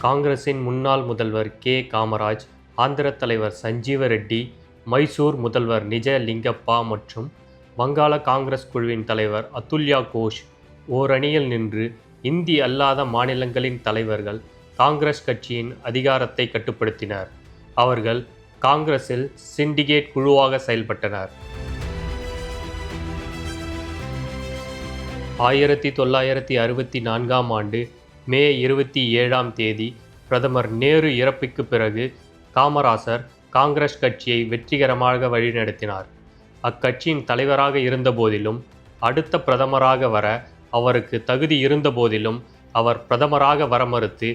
காங்கிரசின் முன்னாள் முதல்வர் கே. காமராஜ், ஆந்திர தலைவர் சஞ்சீவ ரெட்டி, மைசூர் முதல்வர் நிஜ லிங்கப்பா மற்றும் வங்காள காங்கிரஸ் குழுவின் தலைவர் அதுல்யா கோஷ் ஓரணியில் நின்று இந்தி அல்லாத மாநிலங்களின் தலைவர்கள் காங்கிரஸ் கட்சியின் அதிகாரத்தை கட்டுப்படுத்தினர். அவர்கள் காங்கிரஸில் சிண்டிகேட் குழுவாக செயல்பட்டனர். 1964 ஆண்டு மே 27 பிரதமர் நேரு இறப்புக்கு பிறகு காமராசர் காங்கிரஸ் கட்சியை வெற்றிகரமாக வழிநடத்தினார். அக்கட்சியின் தலைவராக இருந்தபோதிலும், அடுத்த பிரதமராக வர அவருக்கு தகுதி இருந்தபோதிலும் அவர் பிரதமராக வர மறுத்து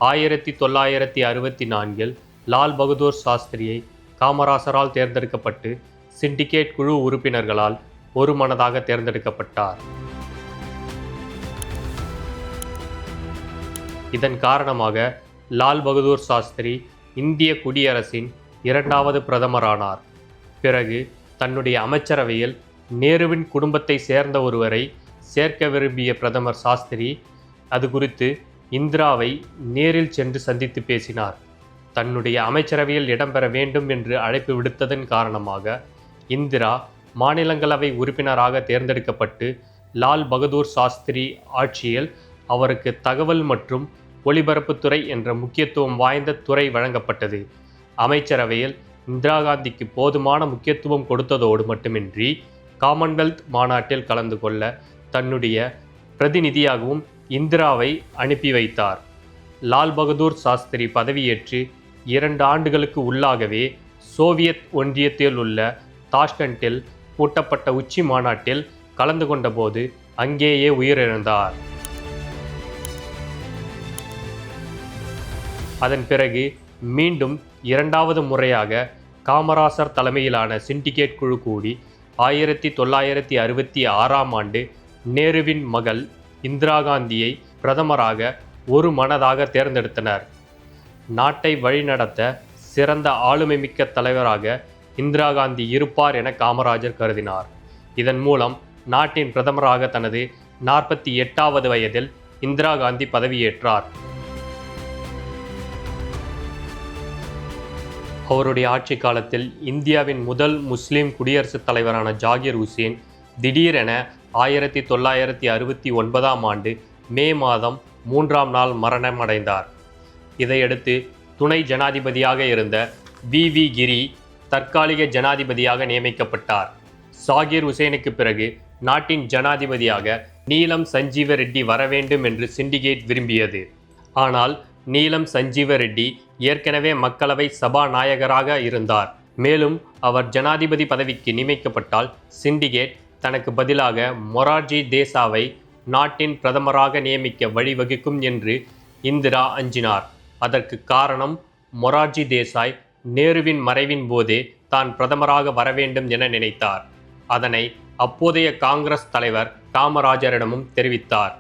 1964 லால் பகதூர் சாஸ்திரியை காமராசரால் தேர்ந்தெடுக்கப்பட்டு சிண்டிகேட் குழு உறுப்பினர்களால் ஒருமனதாக தேர்ந்தெடுக்கப்பட்டார். இதன் காரணமாக லால் பகதூர் சாஸ்திரி இந்திய குடியரசின் 2வது பிரதமரானார். பிறகு தன்னுடைய அமைச்சரவையில் நேருவின் குடும்பத்தை சேர்ந்த ஒருவரை சேர்க்க விரும்பிய பிரதமர் சாஸ்திரி அது குறித்து இந்திராவை நேரில் சென்று சந்தித்து பேசினார். தன்னுடைய அமைச்சரவையில் இடம்பெற வேண்டும் என்று அழைப்பு விடுத்ததன் காரணமாக இந்திரா மாநிலங்களவை உறுப்பினராக தேர்ந்தெடுக்கப்பட்டு லால் பகதூர் சாஸ்திரி ஆட்சியில் அவருக்கு தகவல் மற்றும் ஒலிபரப்புத்துறை என்ற முக்கியத்துவம் வாய்ந்த துறை வழங்கப்பட்டது. அமைச்சரவையில் இந்திரா காந்திக்கு போதுமான முக்கியத்துவம் கொடுத்ததோடு மட்டுமின்றி காமன்வெல்த் மாநாட்டில் கலந்து கொள்ள தன்னுடைய பிரதிநிதியாகவும் இந்திராவை அனுப்பி வைத்தார். லால் பகதூர் சாஸ்திரி பதவியேற்று 2 ஆண்டுகளுக்கு உள்ளாகவே சோவியத் ஒன்றியத்தில் உள்ள தாஷ்கண்டில் கூட்டப்பட்ட உச்சி மாநாட்டில் கலந்து கொண்டபோது அங்கேயே உயிரிழந்தார். அதன் பிறகு மீண்டும் 2வது முறையாக காமராசர் தலைமையிலான சிண்டிகேட் குழு கூடி 1966 ஆண்டு நேருவின் மகள் இந்திரா காந்தியை பிரதமராக ஒரு மனதாக தேர்ந்தெடுத்தனர். நாட்டை வழிநடத்த சிறந்த ஆளுமை மிக்க தலைவராக இந்திரா காந்தி இருப்பார் என காமராஜர் கருதினார். இதன் மூலம் நாட்டின் பிரதமராக தனது 48வது வயதில் இந்திரா காந்தி பதவியேற்றார். அவருடைய ஆட்சி காலத்தில் இந்தியாவின் முதல் முஸ்லிம் குடியரசுத் தலைவரான ஜாகிர் ஹுசேன் திடீரென 1969 ஆண்டு மே மாதம் 3ஆம் நாள் மரணமடைந்தார். இதையடுத்து துணை ஜனாதிபதியாக இருந்த வி. கிரி தற்காலிக ஜனாதிபதியாக நியமிக்கப்பட்டார். ஜாகிர் ஹுசேனுக்கு பிறகு நாட்டின் ஜனாதிபதியாக நீலம் சஞ்சீவ ரெட்டி வர வேண்டும் என்று சிண்டிகேட் விரும்பியது. ஆனால் நீலம் சஞ்சீவ ரெட்டி ஏற்கனவே மக்களவை சபாநாயகராக இருந்தார். மேலும் அவர் ஜனாதிபதி பதவிக்கு நியமிக்கப்பட்டால் சிண்டிகேட் தனக்கு பதிலாக மொரார்ஜி தேசாவை நாட்டின் பிரதமராக நியமிக்க வழிவகுக்கும் என்று இந்திரா அஞ்சினார். அதற்கு காரணம், மொரார்ஜி தேசாய் நேருவின் மறைவின் போதே தான் பிரதமராக வர வேண்டும் என நினைத்தார். அதனை அப்போதைய காங்கிரஸ் தலைவர் காமராஜரிடமும் தெரிவித்தார்.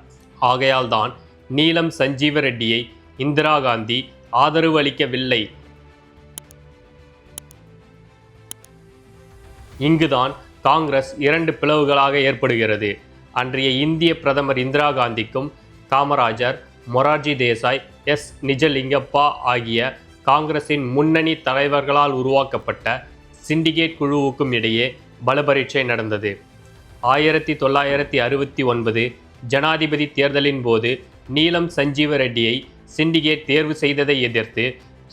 ஆகையால் தான் நீலம் சஞ்சீவ ரெட்டியை இந்திரா காந்தி ஆதரவு அளிக்கவில்லை. இங்குதான் காங்கிரஸ் 2 பிளவுகளாக ஏற்படுகிறது. அன்றைய இந்திய பிரதமர் இந்திரா காந்திக்கும் காமராஜர், மொரார்ஜி தேசாய், எஸ். நிஜலிங்கப்பா ஆகிய காங்கிரசின் முன்னணி தலைவர்களால் உருவாக்கப்பட்ட சிண்டிகேட் குழுவுக்கும் இடையே பலபரீட்சை நடந்தது. 1969 ஜனாதிபதி தேர்தலின் போது நீலம் சஞ்சீவ ரெட்டியை சிண்டிகேட் தேர்வு செய்ததை எதிர்த்து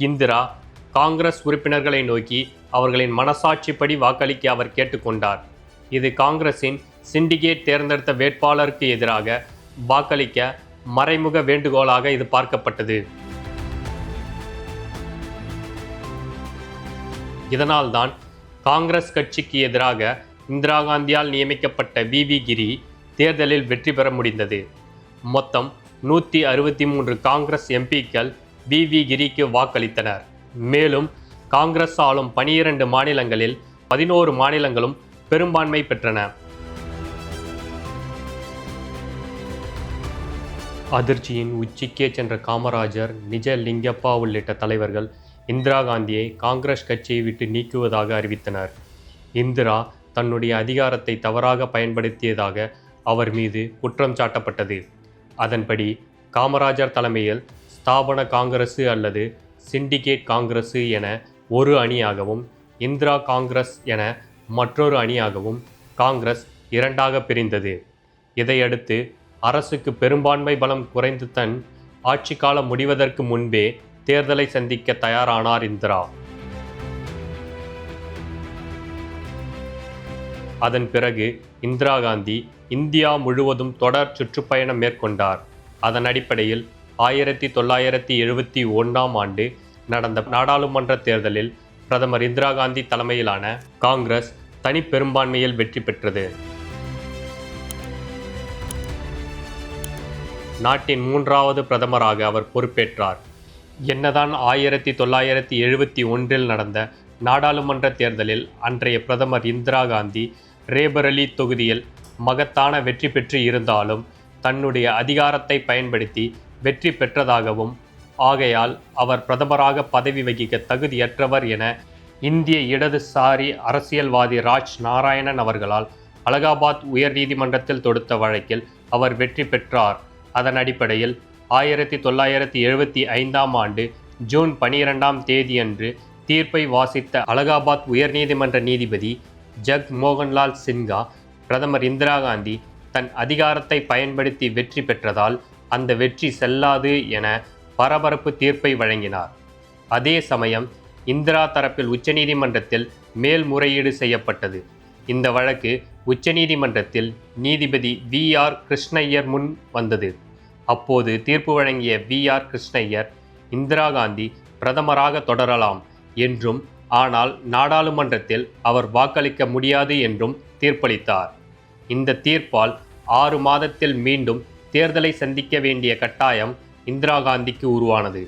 இந்திரா காங்கிரஸ் உறுப்பினர்களை நோக்கி அவர்களின் மனசாட்சிப்படி வாக்களிக்க அவர் கேட்டுக்கொண்டார். இது காங்கிரசின் சிண்டிகேட் தேர்ந்தெடுத்த வேட்பாளருக்கு எதிராக வாக்களிக்க மறைமுக வேண்டுகோளாக இது பார்க்கப்பட்டது. இதனால்தான் காங்கிரஸ் கட்சிக்கு எதிராக இந்திரா காந்தியால் நியமிக்கப்பட்ட வி. கிரி தேர்தலில் வெற்றி பெற முடிந்தது. மொத்தம் 163 காங்கிரஸ் எம்பிக்கள் வி. கிரிக்கு வாக்களித்தனர். மேலும் காங்கிரஸ் ஆளும் 12 மாநிலங்களில் 11 மாநிலங்களும் பெரும்பான்மை பெற்றன. அதிர்ச்சியின் உச்சிக்கே சென்ற காமராஜர், நிஜ லிங்கப்பா உள்ளிட்ட தலைவர்கள் இந்திரா காந்தியை காங்கிரஸ் கட்சியை விட்டு நீக்குவதாக அறிவித்தனர். இந்திரா தன்னுடைய அதிகாரத்தை தவறாக பயன்படுத்தியதாக அவர் மீது குற்றம் சாட்டப்பட்டது. அதன்படி காமராஜர் தலைமையில் ஸ்தாபன காங்கிரசு அல்லது சிண்டிகேட் காங்கிரசு என ஒரு அணியாகவும், இந்திரா காங்கிரஸ் என மற்றொரு அணியாகவும் காங்கிரஸ் இரண்டாக பிரிந்தது. இதையடுத்து அரசுக்கு பெரும்பான்மை பலம் குறைந்து தன் ஆட்சி காலம் முடிவதற்கு முன்பே தேர்தலை சந்திக்க தயாரானார் இந்திரா. அதன் பிறகு இந்திரா காந்தி இந்தியா முழுவதும் தொடர் சுற்றுப்பயணம் மேற்கொண்டார். அதன் அடிப்படையில் 1971ஆம் ஆண்டு நடந்த நாடாளுமன்ற தேர்தலில் பிரதமர் இந்திரா காந்தி தலைமையிலான காங்கிரஸ் தனி பெரும்பான்மையில் வெற்றி பெற்றது. நாட்டின் 3வது பிரதமராக அவர் பொறுப்பேற்றார். என்னதான் 1971இல் நடந்த நாடாளுமன்ற தேர்தலில் அன்றைய பிரதமர் இந்திரா காந்தி ரேபரலி தொகுதியில் மகத்தான வெற்றி பெற்று இருந்தாலும் தன்னுடைய அதிகாரத்தை பயன்படுத்தி வெற்றி பெற்றதாகவும், ஆகையால் அவர் பிரதமராக பதவி வகிக்க தகுதியற்றவர் என இந்திய இடதுசாரி அரசியல்வாதி ராஜ் நாராயணன் அவர்களால் அலகாபாத் உயர்நீதிமன்றத்தில் தொடுத்த வழக்கில் அவர் வெற்றி பெற்றார். அதன் அடிப்படையில் 1975ஆம் ஆண்டு ஜூன் 12ஆம் தேதியன்று தீர்ப்பை வாசித்த அலகாபாத் உயர்நீதிமன்ற நீதிபதி ஜக் மோகன்லால் சின்ஹா, பிரதமர் இந்திரா காந்தி தன் அதிகாரத்தை பயன்படுத்தி வெற்றி பெற்றதால் அந்த வெற்றி செல்லாது என பரபரப்பு தீர்ப்பை வழங்கினார். அதே சமயம் இந்திரா தரப்பில் உச்சநீதிமன்றத்தில் மேல்முறையீடு செய்யப்பட்டது. இந்த வழக்கு உச்சநீதிமன்றத்தில் நீதிபதி VR கிருஷ்ணய்யர் முன் வந்தது. அப்போது தீர்ப்பு வழங்கிய VR கிருஷ்ணய்யர் இந்திரா காந்தி பிரதமராக தொடரலாம் என்றும், ஆனால் நாடாளுமன்றத்தில் அவர் வாக்களிக்க முடியாது என்றும் தீர்ப்பளித்தார். இந்த தீர்ப்பால் 6 மாதத்தில் மீண்டும் தேர்தலை சந்திக்க வேண்டிய கட்டாயம் இந்திரா காந்திக்கு உருவானது.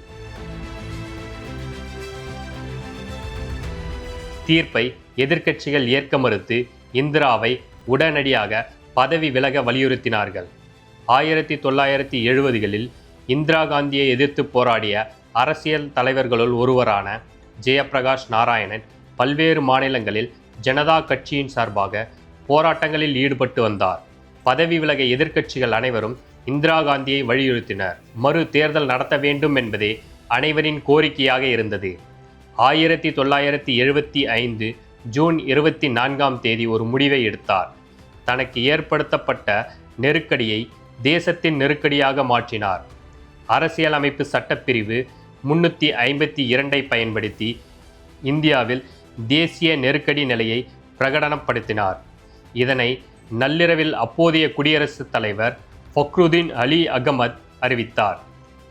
தீர்ப்பை எதிர்க்கட்சிகள் ஏற்க மறுத்து இந்திராவை உடனடியாக பதவி விலக வலியுறுத்தினார்கள். 1970களில் இந்திரா காந்தியை எதிர்த்து போராடிய அரசியல் தலைவர்களுள் ஒருவரான ஜெயப்பிரகாஷ் நாராயணன் பல்வேறு மாநிலங்களில் ஜனதா கட்சியின் சார்பாக போராட்டங்களில் ஈடுபட்டு வந்தார். பதவி விலக எதிர்க்கட்சிகள் அனைவரும் இந்திரா காந்தியை வலியுறுத்தினர். மறு தேர்தல் நடத்த வேண்டும் என்பதே அனைவரின் கோரிக்கையாக இருந்தது. 1975 ஜூன் 24ஆம் தேதி ஒரு முடிவை எடுத்தார். தனக்கு ஏற்படுத்தப்பட்ட நெருக்கடியை தேசத்தின் நெருக்கடியாக மாற்றினார். அரசியலமைப்பு சட்டப்பிரிவு 352ஐ பயன்படுத்தி இந்தியாவில் தேசிய நெருக்கடி நிலையை பிரகடனப்படுத்தினார். இதனை நள்ளிரவில் அப்போதைய குடியரசுத் தலைவர் ஃபக்ருதீன் அலி அகமது அறிவித்தார்.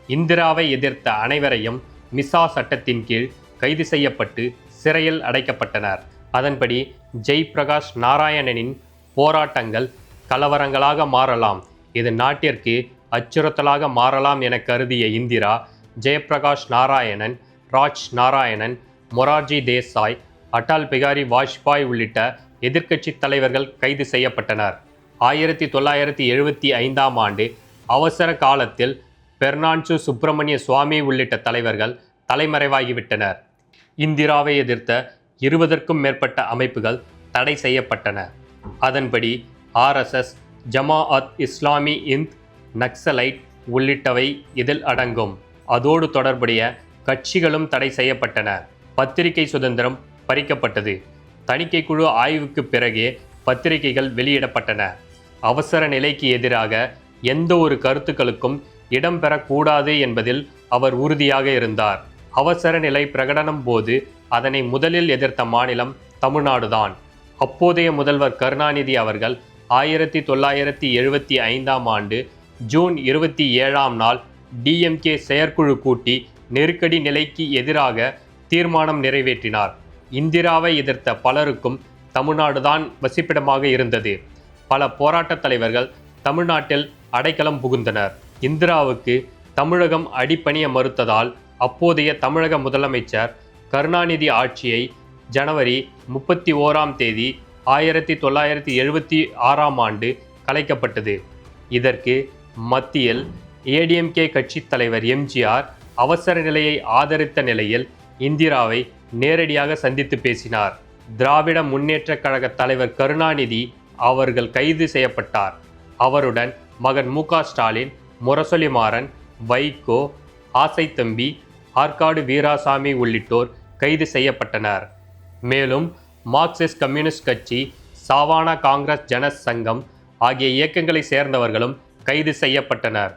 இந்திராவை எதிர்த்த அனைவரையும் மிசா சட்டத்தின் கீழ் கைது செய்யப்பட்டு சிறையில் அடைக்கப்பட்டனர். அதன்படி ஜெயப்பிரகாஷ் நாராயணனின் போராட்டங்கள் கலவரங்களாக மாறலாம், இது நாட்டிற்கு அச்சுறுத்தலாக மாறலாம் என கருதிய இந்திரா, ஜெயப்பிரகாஷ் நாராயணன், ராஜ் நாராயணன், மொரார்ஜி தேசாய், அடல் பிகாரி வாஜ்பாய் உள்ளிட்ட எதிர்க்கட்சி தலைவர்கள் கைது செய்யப்பட்டனர். 1975ஆம் ஆண்டு அவசர காலத்தில் பெர்னான்சு சுப்பிரமணிய சுவாமி உள்ளிட்ட தலைவர்கள் தலைமறைவாகிவிட்டனர். இந்திராவை எதிர்த்த 20க்கும் மேற்பட்ட அமைப்புகள் தடை செய்யப்பட்டன. அதன்படி RSS, ஜமாஅத் இஸ்லாமி இந்த், நக்சலைட் உள்ளிட்டவை இதில் அடங்கும். அதோடு தொடர்புடைய கட்சிகளும் தடை செய்யப்பட்டன. பத்திரிகை சுதந்திரம் பறிக்கப்பட்டது. தணிக்கை குழு ஆய்வுக்கு பிறகே பத்திரிகைகள் வெளியிடப்பட்டன. அவசர நிலைக்கு எதிராக எந்த ஒரு கருத்துக்களுக்கும் இடம்பெறக்கூடாது என்பதில் அவர் உறுதியாக இருந்தார். அவசர நிலை பிரகடனம் போது அதனை முதலில் எதிர்த்த மாநிலம் தமிழ்நாடுதான். அப்போதைய முதல்வர் கருணாநிதி அவர்கள் 1975ஆம் ஆண்டு ஜூன் 27ஆம் நாள் DMK செயற்குழு கூட்டி நெருக்கடி நிலைக்கு எதிராக தீர்மானம் நிறைவேற்றினார். இந்திராவை எதிர்த்த பலருக்கும் தமிழ்நாடுதான் வசிப்பிடமாக இருந்தது. பல போராட்டத் தலைவர்கள் தமிழ்நாட்டில் அடைக்கலம் புகுந்தனர். இந்திராவுக்கு தமிழகம் அடிபணிய மறுத்ததால் அப்போதைய தமிழக முதலமைச்சர் கருணாநிதி ஆட்சியை ஜனவரி 31ஆம் தேதி 1976ஆம் ஆண்டு கலைக்கப்பட்டது. இதற்கு மத்தியில் ADMK கட்சி தலைவர் MGR அவசர நிலையை ஆதரித்த நிலையில் இந்திராவை நேரடியாக சந்தித்து பேசினார். திராவிட முன்னேற்றக் கழக தலைவர் கருணாநிதி அவர்கள் கைது செய்யப்பட்டார். அவருடன் மகன் MK ஸ்டாலின், முரசொலி மாறன், வைகோ ஆசை தம்பி, ஆற்காடு வீராசாமி உள்ளிட்டோர் கைது செய்யப்பட்டனர். மேலும் மார்க்சிஸ்ட் கம்யூனிஸ்ட் கட்சி, சாவானா காங்கிரஸ் ஜன சங்கம் ஆகிய இயக்கங்களை சேர்ந்தவர்களும் கைது செய்யப்பட்டனர்.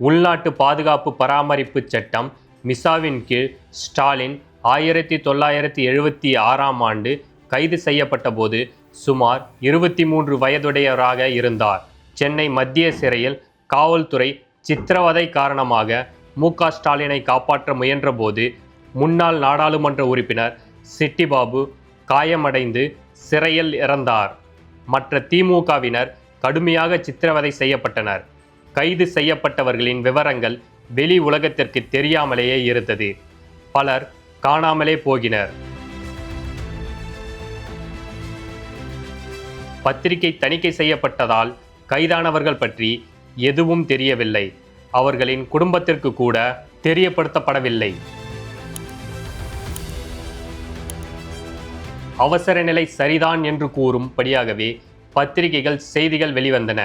உள்நாட்டு பாதுகாப்பு பராமரிப்பு சட்டம் மிசாவின் கீழ் ஸ்டாலின் 1976ஆம் ஆண்டு கைது செய்யப்பட்ட போது சுமார் 23 வயதுடையவராக இருந்தார். சென்னை மத்திய சிறையில் காவல்துறை சித்திரவதை காரணமாக மு.க. ஸ்டாலினை காப்பாற்ற முயன்றபோது முன்னாள் நாடாளுமன்ற உறுப்பினர் சிட்டிபாபு காயமடைந்து சிறையில் இறந்தார். மற்ற திமுகவினர் கடுமையாக சித்திரவதை செய்யப்பட்டனர். கைது செய்யப்பட்டவர்களின் விவரங்கள் வெளி உலகத்திற்கு தெரியாமலேயே இருந்தது. பலர் காணாமலே போகினர். பத்திரிகை தணிக்கை செய்யப்பட்டதால் கைதானவர்கள் பற்றி எதுவும் தெரியவில்லை. அவர்களின் குடும்பத்திற்கு கூட தெரியப்படுத்தப்படவில்லை. அவசர நிலை சரிதான் என்று கூறும்படியாகவே பத்திரிகைகள் செய்திகள் வெளிவந்தன.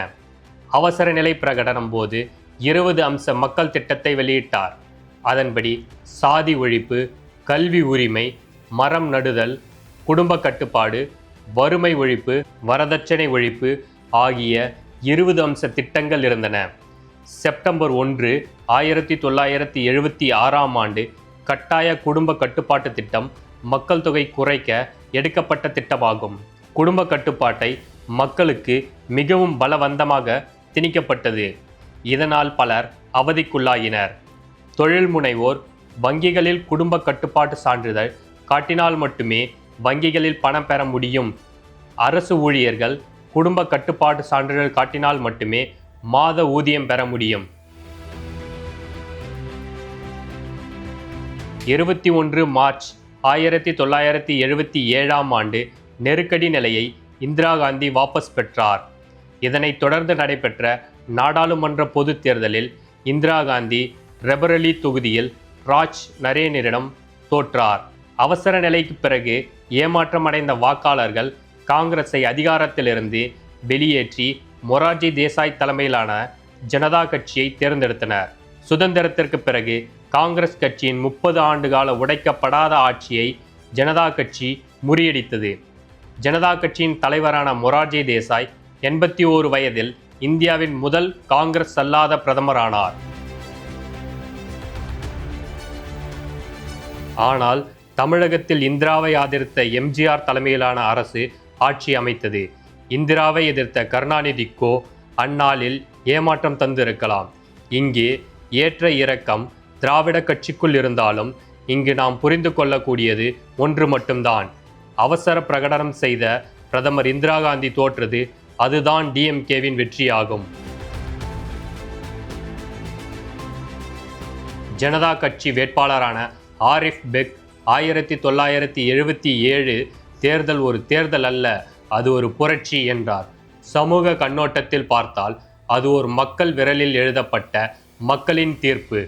அவசர நிலை பிரகடனம் போது 20 அம்ச மக்கள் திட்டத்தை வெளியிட்டார். அதன்படி சாதி ஒழிப்பு, கல்வி உரிமை, மரம் நடுதல், குடும்ப கட்டுப்பாடு, வறுமை ஒழிப்பு, வரதட்சணை ஒழிப்பு ஆகிய 20 அம்ச திட்டங்கள் இருந்தன. செப்டம்பர் 1, 1976ஆம் ஆண்டு கட்டாய குடும்ப கட்டுப்பாட்டு திட்டம் மக்கள் தொகை குறைக்க எடுக்கப்பட்ட திட்டமாகும். குடும்ப கட்டுப்பாட்டை மக்களுக்கு மிகவும் பலவந்தமாக திணிக்கப்பட்டது. இதனால் பலர் அவதிக்குள்ளாயினர். தொழில் முனைவோர் வங்கிகளில் குடும்ப கட்டுப்பாட்டு சான்றிதழ் காட்டினால் மட்டுமே வங்கிகளில் பணம் பெற முடியும். அரசு ஊழியர்கள் குடும்ப கட்டுப்பாட்டு சான்றிதழ் காட்டினால் மட்டுமே மாத ஊதியம் பெற முடியும். 21 மார்ச் 1977ஆம் ஆண்டு நெருக்கடி நிலையை இந்திரா காந்தி வாபஸ் பெற்றார். இதனைத் தொடர்ந்து நடைபெற்ற நாடாளுமன்ற பொதுத் தேர்தலில் இந்திரா காந்தி ரெபரலி தொகுதியில் ராஜ் நரேனிடம் தோற்றார். அவசர நிலைக்கு பிறகு ஏமாற்றமடைந்த வாக்காளர்கள் காங்கிரஸை அதிகாரத்திலிருந்து வெளியேற்றி மொரார்ஜி தேசாய் தலைமையிலான ஜனதா கட்சியை தேர்ந்தெடுத்தனர். சுதந்திரத்திற்கு பிறகு காங்கிரஸ் கட்சியின் 30 ஆண்டுகால உடைக்கப்படாத ஆட்சியை ஜனதா கட்சி முறியடித்தது. ஜனதா கட்சியின் தலைவரான மொரார்ஜி தேசாய் 81 வயதில் இந்தியாவின் முதல் காங்கிரஸ் அல்லாத பிரதமரானார். ஆனால் தமிழகத்தில் இந்திராவை ஆதரித்த எம்ஜிஆர் தலைமையிலான அரசு ஆட்சி அமைத்தது. இந்திராவை எதிர்த்த கருணாநிதிக்கோ அந்நாளில் ஏமாற்றம் தந்திருக்கலாம். இங்கே ஏற்ற இறக்கம் திராவிட கட்சிக்குள் இருந்தாலும் இங்கு நாம் புரிந்து கொள்ளக்கூடியது ஒன்று மட்டும்தான். அவசர பிரகடனம் செய்த பிரதமர் இந்திரா காந்தி தோற்றது. அதுதான் டிஎம்கேவின் வெற்றியாகும். ஜனதா கட்சி வேட்பாளரான ஆரிஃப் பெக் 1977 தேர்தல் ஒரு தேர்தல் அல்ல, அது ஒரு புரட்சி என்றார். சமூக கண்ணோட்டத்தில் பார்த்தால் அது ஒரு மக்கள் விரலில் எழுதப்பட்ட மக்களின் தீர்ப்பு.